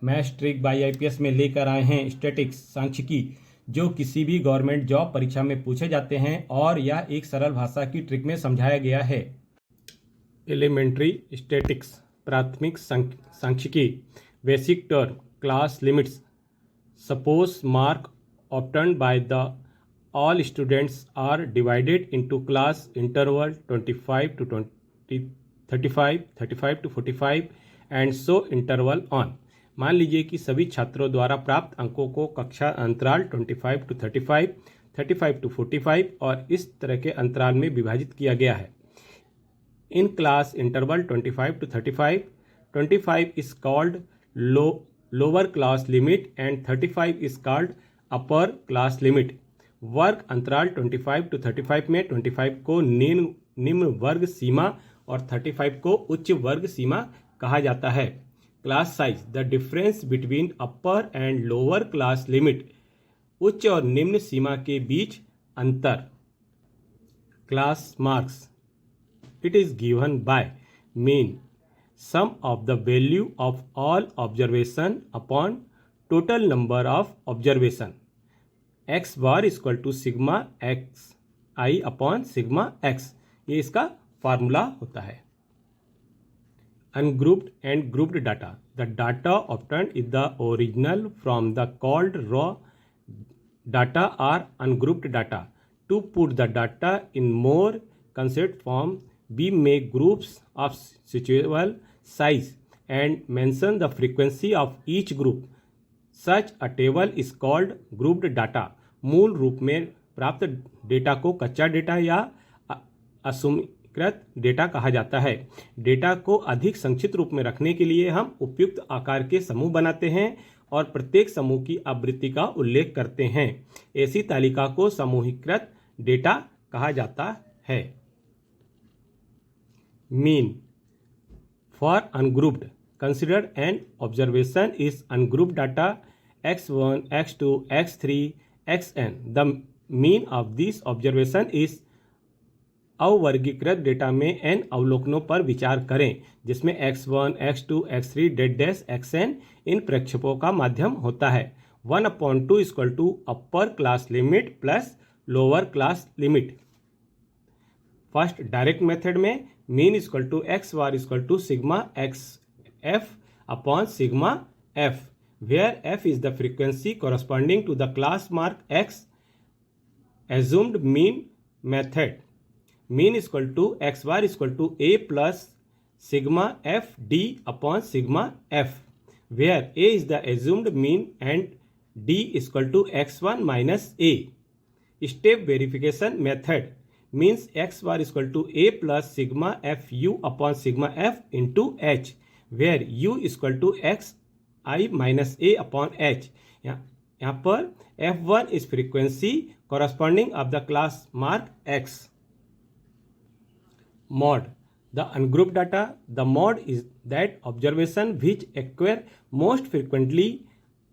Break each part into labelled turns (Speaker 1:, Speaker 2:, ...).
Speaker 1: Maths trick by IPS में लेकर आए हैं स्टैटिक्स सांख्यिकी, जो किसी भी गवर्नमेंट जॉब परीक्षा में पूछे जाते हैं और यह एक सरल भाषा की ट्रिक में समझाया गया है। एलिमेंट्री स्टैटिक्स, प्राथमिक सांख्यिकी। Basic term, class limits. Suppose mark obtained by the all students are divided into class interval 25 to 20 35 35 to 45 and so interval on। मान लीजिए कि सभी छात्रों द्वारा प्राप्त अंकों को कक्षा अंतराल 25 to 35, 35 to 45 और इस तरह के अंतराल में विभाजित किया गया है। In class interval 25 to 35, 25 is called lower class limit and 35 is called upper class limit. वर्ग अंतराल 25 to 35 में 25 को निम्न वर्ग सीमा और 35 को उच्च वर्ग सीमा कहा जाता है। Class size, the difference between upper and lower class limit, उच्च और निम्न सीमा के बीच अंतर। Class marks, it is given by mean sum of the value of all observation upon total number of observation. X bar equal to sigma X I upon sigma X, ये इसका formula होता है। Ungrouped and grouped data, the data obtained is the original from the called raw data are ungrouped data. To put the data in more concept form, we make groups of suitable size and mention the frequency of each group. Such a table is called grouped data। मूल रूप में प्राप्त data को कच्चा data या असमीकृत data कहा जाता है। डेटा को अधिक संक्षिप्त रूप में रखने के लिए हम उपयुक्त आकार के समूह बनाते हैं और प्रत्येक समूह की आवृत्ति का उल्लेख करते हैं। ऐसी तालिका को समूहीकृत डेटा कहा जाता है। Mean for ungrouped, consider an observation is ungrouped data x1, x2, x3, xn। The mean of this observation is अवर्गीकृत डेटा में n अवलोकनों पर विचार करें, जिसमें x1, x2, x3 dot dash xn इन प्रक्षेपों का माध्यम होता है। 1/2 equal to upper class limit plus lower class limit. First direct method में mean equal to X bar equal to sigma X F upon sigma F, where F is the frequency corresponding to the class mark x। assumed mean method, mean equal to X bar equal to A plus sigma F D upon sigma F, where A is the assumed mean and D equal to x1 minus A. Step verification method means x bar is equal to a plus sigma f u upon sigma f into h, where u is equal to x I minus a upon h। यहाँ पर f1 is frequency corresponding of the class mark x। Mode, the ungrouped data, the mode is that observation which occur most frequently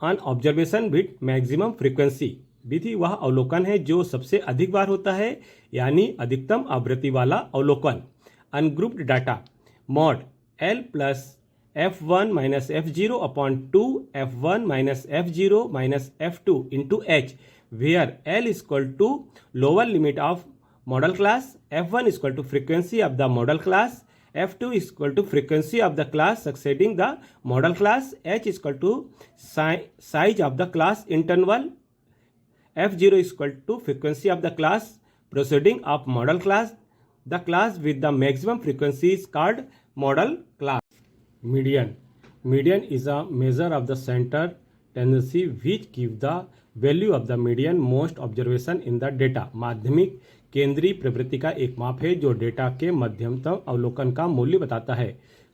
Speaker 1: on observation with maximum frequency। विधि वह अवलोकन है जो सबसे अधिक बार होता है, यानी अधिकतम आवृत्ति वाला अवलोकन। Ungrouped data, mode L plus f1 minus f0 upon 2 f1 minus f0 minus f2 into H, where L equal to lower limit of modal class, f1 equal to frequency of the modal class, f2 equal to frequency of the class succeeding the modal class, h equal to size of the class interval, f0 is equal to frequency of the class proceeding of model class। The class with the maximum frequency is called model class। Median, median is a measure of the center tendency which give the value of the median most observation in the data। माध्यमिक केंद्रीय प्रवृत्ति का एक माप है जो data के मध्यमतम अवलोकन का मूल्य बताता है।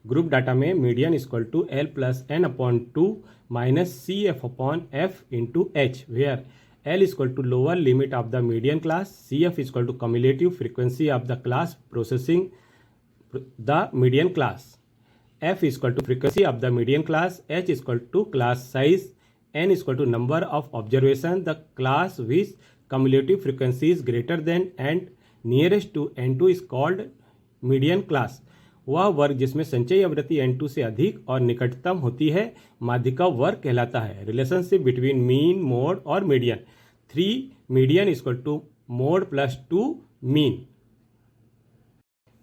Speaker 1: ग्रुप डाटा में median equal to L plus N upon 2 minus C F upon F into H, where L is equal to lower limit of the median class, CF is equal to cumulative frequency of the class processing the median class, F is equal to frequency of the median class, H is equal to class size, N is equal to number of observation the class which cumulative frequency is greater than and nearest to N2 is called median class। वह वर्ग जिसमें संचयी आवृत्ति n2 से अधिक और निकटतम होती है माध्यिका वर्ग कहलाता है। रिलेशनशिप बिटवीन मीन, मोड और median. 3 median equal to mode plus 2 mean.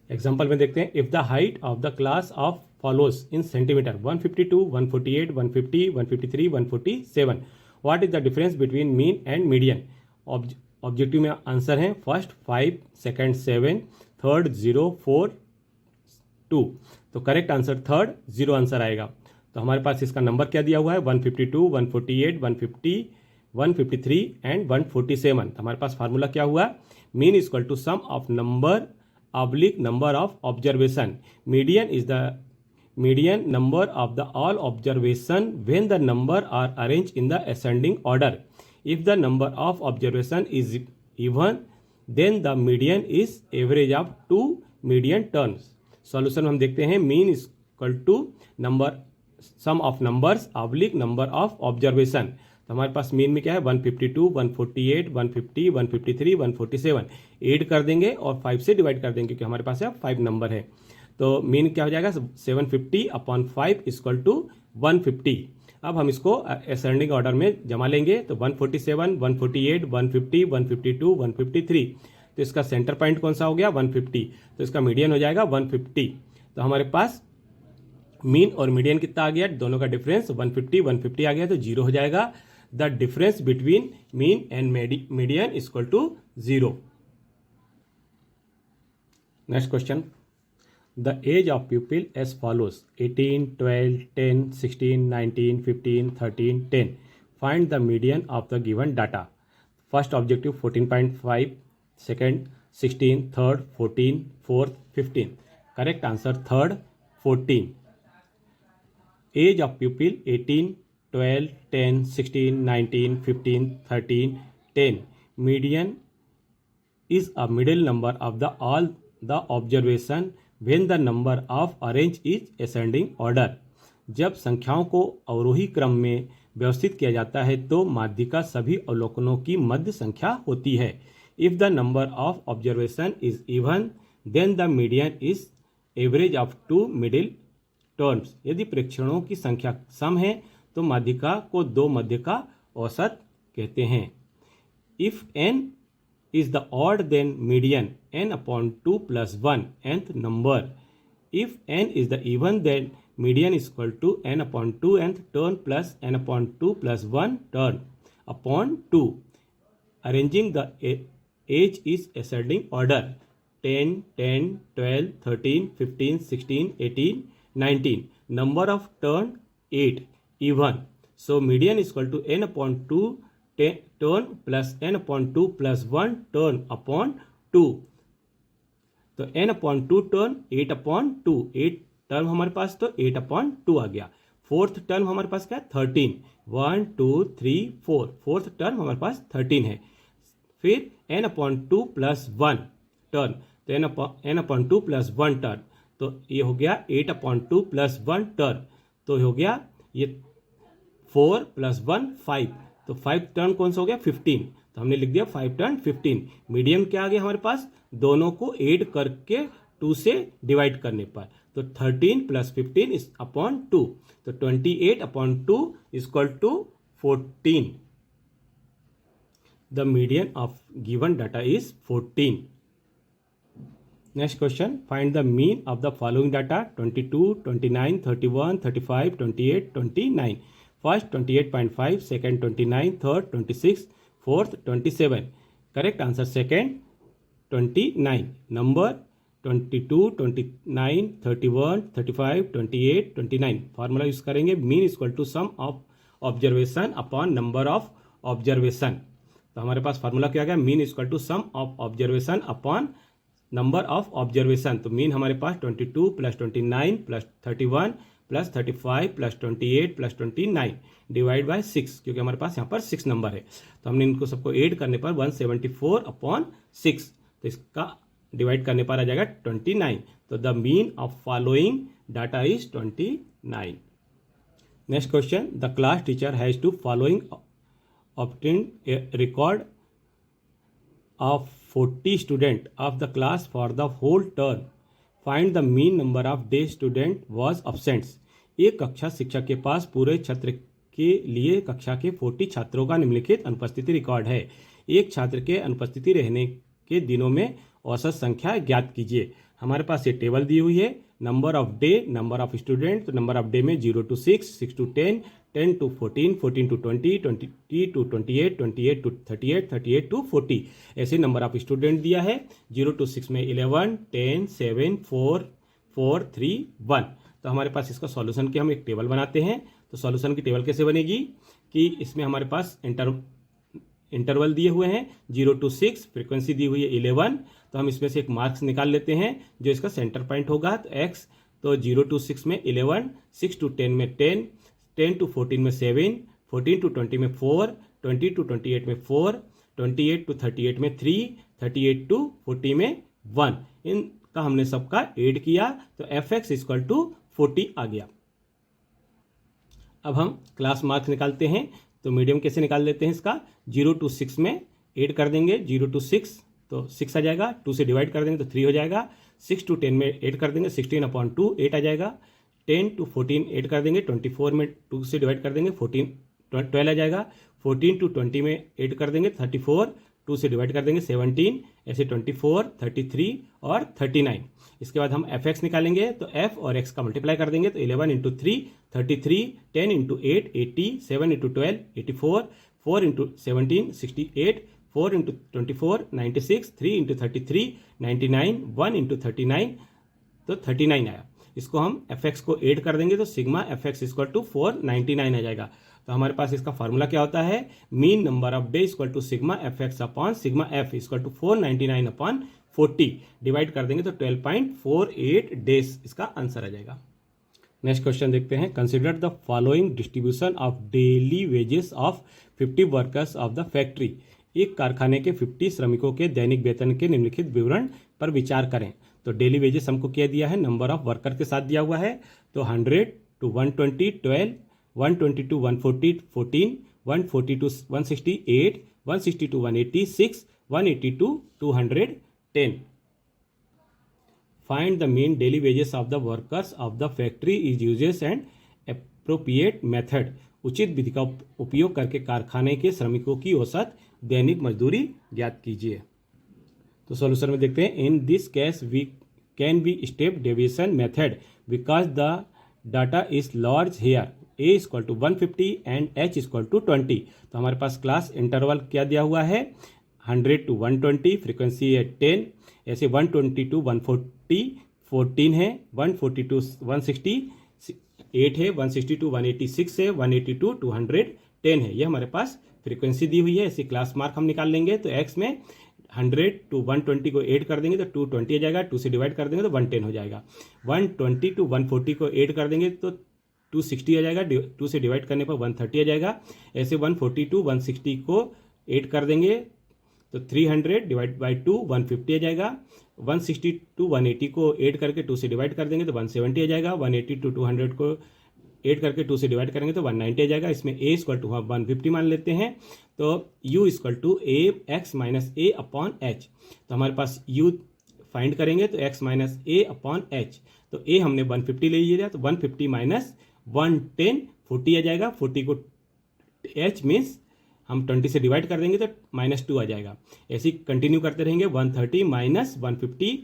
Speaker 1: Example में देखते हैं, if the height of the class of follows in centimetre 152, 148, 150, 153, 147, what is the difference between mean and median. Objective में answer है first 5, second 7, third 0, 4, 2। तो correct answer third 0 answer आएगा। तो हमारे पास इसका नंबर क्या दिया हुआ है 152, 148, 150, 153 एंड 147। तो हमारे पास फार्मूला क्या हुआ, mean equal to sum of number oblique number of observation. Median is the median number of the all observation when the number are arranged in the ascending order. If the number of observation is even, then the median is average of 2 median terms. Solution हम देखते हैं, mean is equal to number sum of numbers oblique number of observation. तो हमारे पास mean में क्या है 152, 148, 150, 153, 147 add कर देंगे और 5 से डिवाइड कर देंगे क्योंकि हमारे पास यहाँ 5 नंबर है। तो मीन क्या हो जाएगा 750/5 इक्वल टू 150। अब हम इसको असेंडिंग ऑर्डर में जमा लेंगे तो 147, 148, 150, 152, 153। तो इसका सेंटर पॉइंट कौन सा हो गया 150, तो इसका मीडियन हो जाएगा 150। तो हमारे पास मीन और मीडियन कितना आ गया, दोनों का डिफरेंस 150 150 आ गया तो 0 हो जाएगा। The difference between mean and median equal to 0। Next question, the age of pupil as follows 18, 12, 10, 16, 19, 15, 13, 10. Find the median of the given data. First objective 14.5, second 16, third 14, fourth 15. Correct answer third 14. Age of pupil 18, 12, 10, 16, 19, 15, 13, 10. Median is a middle number of the all the observation when the number of arranged is ascending order. जब संख्याओं को अवरोही क्रम में व्यवस्थित किया जाता है तो माध्यिका सभी अवलोकनों की मध्य संख्या होती है। If the number of observation is even then the median is average of 2 middle terms. यदि प्रेक्षणों की संख्या सम है तो माध्यिका को 2 मध्य का औसत कहते हैं। If n is the odd then median n/2 plus 1 nth number. If n is the even then median is equal to n/2 nth turn plus n/2 plus 1 turn upon 2. Arranging the age is ascending order 10, 10, 12, 13, 15, 16, 18, 19. Number of turn 8 even. So median is equal to n/2 turn plus n/2 plus 1 turn upon 2। तो n/2 turn 8/2, 8 term हमारे पास तो 8/2 आ गया। Fourth term हमारे पास क्या है 13, 1 2 3 4, fourth term हमारे पास 13 है। फिर n/2 प्लस 1 टर्न, तो n/2 प्लस 1 टर्न, तो ये हो गया 8/2 प्लस 1 टर्न, तो हो गया ये 4 प्लस 1 5, तो 5 टर्न कौन सा हो गया 15, तो हमने लिख दिया 5 टर्न 15। मीडियम क्या आ गया हमारे पास, दोनों को ऐड करके 2 से डिवाइड करने पर, तो 13 प्लस 15 इज अपॉन 2, तो 28/2 equal to 14। The median of given data is 14। Next question, find the mean of the following data 22, 29, 31, 35, 28, 29। First 28.5, second 29, third 26, fourth 27. Correct answer second 29. Number 22, 29, 31, 35, 28, 29. Formula use करेंगे mean equal to sum of observation upon number of observation. तो हमारे पास formula क्या आ गया, mean equal to sum of observation upon number of observation. तो mean हमारे पास 22 plus 29 plus 31 plus 35 plus 28 plus 29 divide by 6, क्योंकि हमारे पास यहाँ पर 6 नंबर है तो हमने इनको सबको ऐड करने पर 174/6, तो इसका डिवाइड करने पर आ जाएगा 29। तो the mean of following data is 29। Next question, the class teacher has to following obtain record of 40 student of the class for the whole term. Find the mean number of day student was absents. एक कक्षा शिक्षक के पास पूरे छात्र के लिए कक्षा के 40 छात्रों का निम्नलिखित अनुपस्थिति रिकॉर्ड है। एक छात्र के अनुपस्थिति रहने के दिनों में औसत संख्या ज्ञात कीजिए। हमारे पास ये टेबल दी हुई है, number of day, number of student. तो नंबर ऑफ डे में 0 to 6, 6 to 10, 10 to 14, 14 to 20, 20 to 28, 28 to 38, 38 to 40। ऐसे नंबर ऑफ स्टूडेंट दिया है। 0 to 6 में 11, 10, 7, 4, 4, 3, 1। तो हमारे पास इसका सॉल्यूशन के हम एक टेबल बनाते हैं। तो सॉल्यूशन की टेबल कैसे बनेगी कि इसमें हमारे पास इंटरवल दिए हुए हैं 0 to 6, फ्रीक्वेंसी दी हुई है 11। तो हम इसमें से एक मार्क्स निकाल लेते हैं जो इसका सेंटर पॉइंट होगा। तो x, तो 0 to 6 में 11, 6 to 10 में 10, 10 to 14 में 7, 14 to 20 में 4, 20 to 28 में 4, 28 to 38 में 3, 38 to 40 में 1। इनका हमने सबका ऐड किया तो fx इक्वल टू 40 आ गया। अब हम क्लास मार्क्स निकालते हैं। तो मीडियम कैसे निकाल लेते हैं इसका, 0 to 6 में ऐड कर देंगे। 0 to 6 तो 6 आ जाएगा, 2 से डिवाइड कर देंगे तो 3 हो जाएगा। 6 to 10 में ऐड कर देंगे, 16/2 8 आ जाएगा। 10 to 14 ऐड कर देंगे, 24 में 2 से डिवाइड कर देंगे 12 आ जाएगा। 14 to 20 में ऐड कर देंगे 34, 2 से डिवाइड कर देंगे 17, ऐसे 24, 33 और 39। इसके बाद हम fx निकालेंगे तो f और x का मल्टीप्लाई कर देंगे तो 11 into 3 33, 10 into 8 80, 7 into 12 84, 4 into 17 68, 4 into 24 96, 3 into 33 99, 1 into 39 तो 39 आया। इसको हम fx को ऐड कर देंगे तो सिग्मा fx इक्वल टू 499 आ जाएगा। तो हमारे पास इसका फार्मूला क्या होता है, mean number of day equal to sigma fx upon sigma f equal to 499 upon 40। Divide कर देंगे तो 12.48 डेज इसका आंसर आ जाएगा। नेक्स्ट क्वेश्चन देखते हैं। Consider the following distribution of daily wages of 50 workers of the factory. एक कारखाने के 50 श्रमिकों के दैनिक वेतन के निम्नलिखित विवरण पर विचार करें। तो डेली वेजेस हमको क्या दिया है, नंबर ऑफ वर्कर के साथ दिया हुआ है। तो 100 to 120 12, 120 to 140 14, 140 to 160 8, 160 to 180 6, 180 to 210। Find the mean daily wages of the workers of the factory is uses and appropriate method। उचित विधि का उपयोग करके कारखाने के श्रमिकों की औसत दैनिक मजदूरी ज्ञात कीजिए। तो सॉल्यूशन में देखते हैं। In this case we can be step deviation method because the data is large here. a equal to 150 and h equal to 20। तो हमारे पास क्लास इंटरवल क्या दिया हुआ है, 100 to 120, फ्रीक्वेंसी है 10, ऐसे 120 to 140 14 है, 140 to 160 8 है, 160 to 180 6 है, 180 to 210 है। ये हमारे पास फ्रीक्वेंसी दी हुई है। ऐसे क्लास मार्क हम निकाल लेंगे। तो x में 100 to 120 को ऐड कर देंगे तो 220 आ जाएगा, 2 से डिवाइड कर देंगे तो 110 हो जाएगा। 120 to 140 को ऐड कर देंगे तो 260 आ जाएगा, 2 से डिवाइड करने पर 130 आ जाएगा। ऐसे 140 to 160 को ऐड कर देंगे तो 300 डिवाइड बाई 2 150 आ जाएगा। 160 to 180 को ऐड करके 2 से डिवाइड कर देंगे तो 170 आ जाएगा। 180 to 200 को ऐड करके 2 से डिवाइड करेंगे तो 190 आ जाएगा। इसमें a इक्वल टू 150 मान लेते हैं। तो u equal to a x minus a upon h। तो हमारे पास u फाइंड करेंगे तो x minus a upon h। तो a हमने 150 ले लिया तो 150 माइनस 110 40 आ जाएगा। 40 को h मीन्स हम 20 से डिवाइड कर देंगे तो -2 आ जाएगा। ऐसे ही कंटिन्यू करते रहेंगे। 130 माइनस 150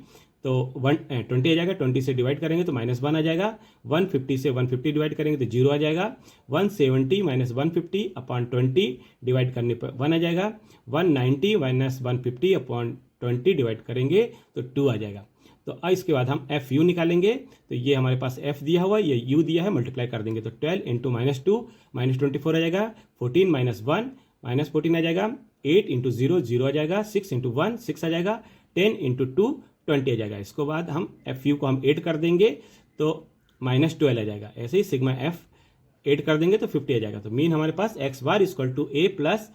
Speaker 1: तो 20 आ जाएगा। 20 से डिवाइड करेंगे तो -1 आ जाएगा। 150 से 150 डिवाइड करेंगे तो 0 आ जाएगा। 170 माइनस 150 अपॉन 20 डिवाइड करने पर 1 आ जाएगा। 190 माइनस 150 अपॉन 20 डिवाइड करेंगे तो 2 आ जाएगा। तो इसके बाद हम एफ यू निकालेंगे। तो ये हमारे पास एफ दिया हुआ है, ये यू दिया है, मल्टीप्लाई कर देंगे तो 12 इंटू -2 -24 आ जाएगा। 14 माइनस 1 -14 आ जाएगा। 8 इंटू 0 0 आ जाएगा। 6 इंटू 1 6 आ जाएगा। 10 इंटू 2 20 आ जाएगा। इसके बाद हम एफ यू को हम ऐड कर देंगे तो -12 आ जाएगा। ऐसे ही सिग्मा एफ ऐड कर देंगे तो 50 आ जाएगा। तो मीन हमारे पास X bar equal to A plus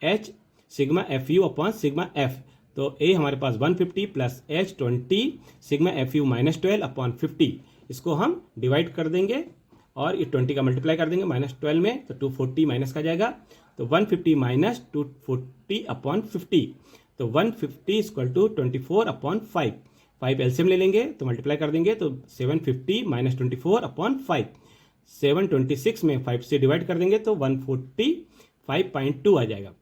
Speaker 1: H sigma F U upon sigma F. तो ए हमारे पास 150 plus H 20 sigma F U -12 upon 50। इसको हम डिवाइड कर देंगे और ये 20 का मल्टीप्लाई कर देंगे -12 में तो 240 माइनस का जाएगा। तो 150 माइनस 240 अपॉन 50। तो 150 इक्वल टू 24 अपॉन 5। 5 एलसीएम ले लेंगे तो मल्टीप्लाई कर देंगे तो 750 माइनस 24 अपॉन 5, 726 में 5 से डिवाइड कर देंगे तो 145.2 आ जाएगा।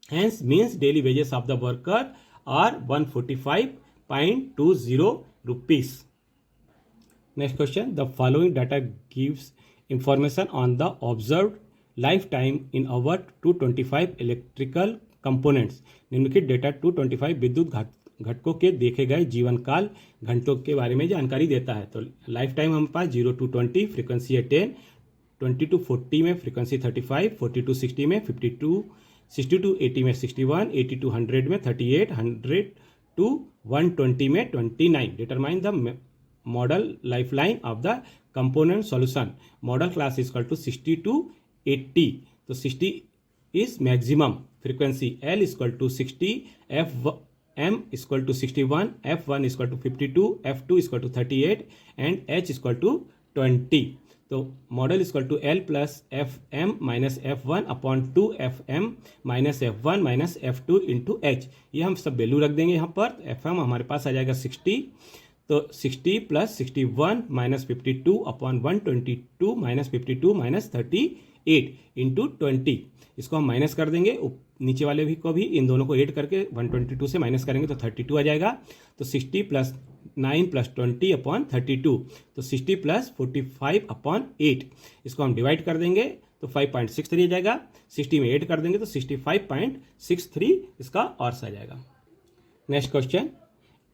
Speaker 1: Hence means daily wages of the worker are 145.20 rupees. Next question, the following data gives information on the observed life time in hour 225 electrical components. निम्नलिखित डेटा 225 विद्युत घटकों के देखे गए जीवन काल घंटों के बारे में जानकारी देता है। तो लाइफ टाइम हमारे पास 0 to 20 फ्रीक्वेंसी है 10, 20 to 40 में फ्रीक्वेंसी 35, 40 to 60 में 52, 60 to 80 में 61, 80 to 100 में 38, 100 to 120 में 29। Determine the modal life line of the component solution. Modal class is equal to 60 to 80, तो 60 इज maximum frequency, L is equal to 60, M is equal to 61, F1 is equal to 52, F2 is equal to 38 and H is equal to 20। तो modal is equal to L plus FM minus F1 upon 2FM minus F1 minus F2 into H। ये हम सब value रख देंगे यहाँ पर। FM हमारे पास आ जाएगा 60, तो 60 plus 61 minus 52 upon 122 minus 52 minus 38 into 20। इसको हम माइनस कर देंगे, नीचे वाले भी को भी, इन दोनों को ऐड करके 122 से माइनस करेंगे तो 32 आ जाएगा। तो 60 प्लस 9 प्लस 20 अपॉन 32, तो 60 प्लस 45 अपॉन 8। इसको हम डिवाइड कर देंगे तो 5.63 आ जाएगा। 60 में ऐड कर देंगे तो 65.63 इसका आंसर आ जाएगा। Next question,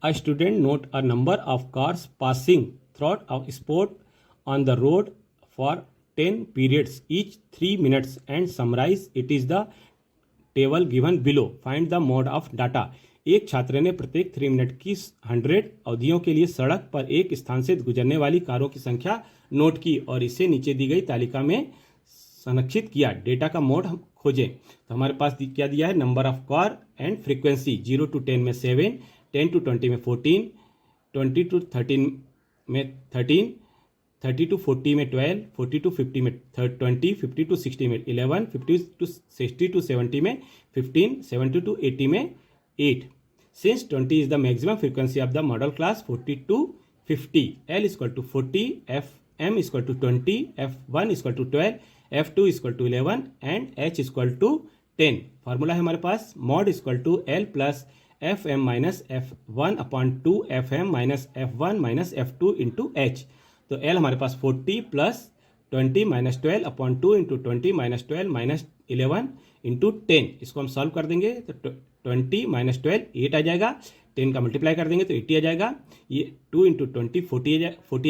Speaker 1: a student note a number of cars passing throughout a spot on the road for 10 periods each 3 minutes and summarize it is the table given below. Find the mode of data. एक छात्र ने प्रत्येक 3 minute की 100 अवधियों के लिए सड़क पर एक स्थान से गुजरने वाली कारों की संख्या नोट की और इसे नीचे दी गई तालिका में संरक्षित किया। डेटा का मोड हम खोजें। तो हमारे पास क्या दिया है, number of car and frequency. 0 to 10 में 7, 10 to 20 में 14, 20 to 13 में 13, 30 to 40 में 12, 40 to 50 में 20, 50 to 60 में 11, 50 to 60 to 70 में 15, 70 to 80 में 8। Since 20 is the maximum frequency of the model class 40 to 50, L is equal to 40, FM is equal to 20, F1 is equal to 12, F2 is equal to 11 and H is equal to 10। Formula है हमारे पास, mod is equal to L plus FM minus F1 upon 2 FM minus F1 minus F2 into H। तो L हमारे पास 40 plus 20 minus 12 upon 2 into 20 minus 12 minus 11 into 10। इसको हम solve कर देंगे तो 20 minus 12 8 आ जाएगा। 10 का मल्टीप्लाई कर देंगे तो 80 आ जाएगा। ये 2 इंटू 20 40 आ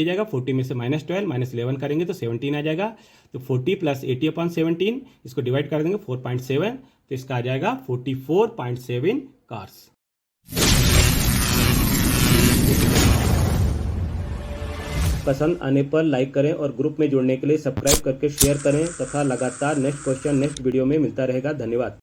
Speaker 1: जाएगा। 40 में से माइनस 12 माइनस 11 करेंगे तो 17 आ जाएगा। तो 40 प्लस 80 अपॉन 17, इसको डिवाइड कर देंगे 4.7, तो इसका आ जाएगा 44.7 कार्स। पसंद आने पर लाइक करें और ग्रुप में जुड़ने के लिए सब्सक्राइब करके शेयर करें तथा लगातार नेक्स्ट क्वेश्चन नेक्स्ट वीडियो में मिलता रहेगा। धन्यवाद।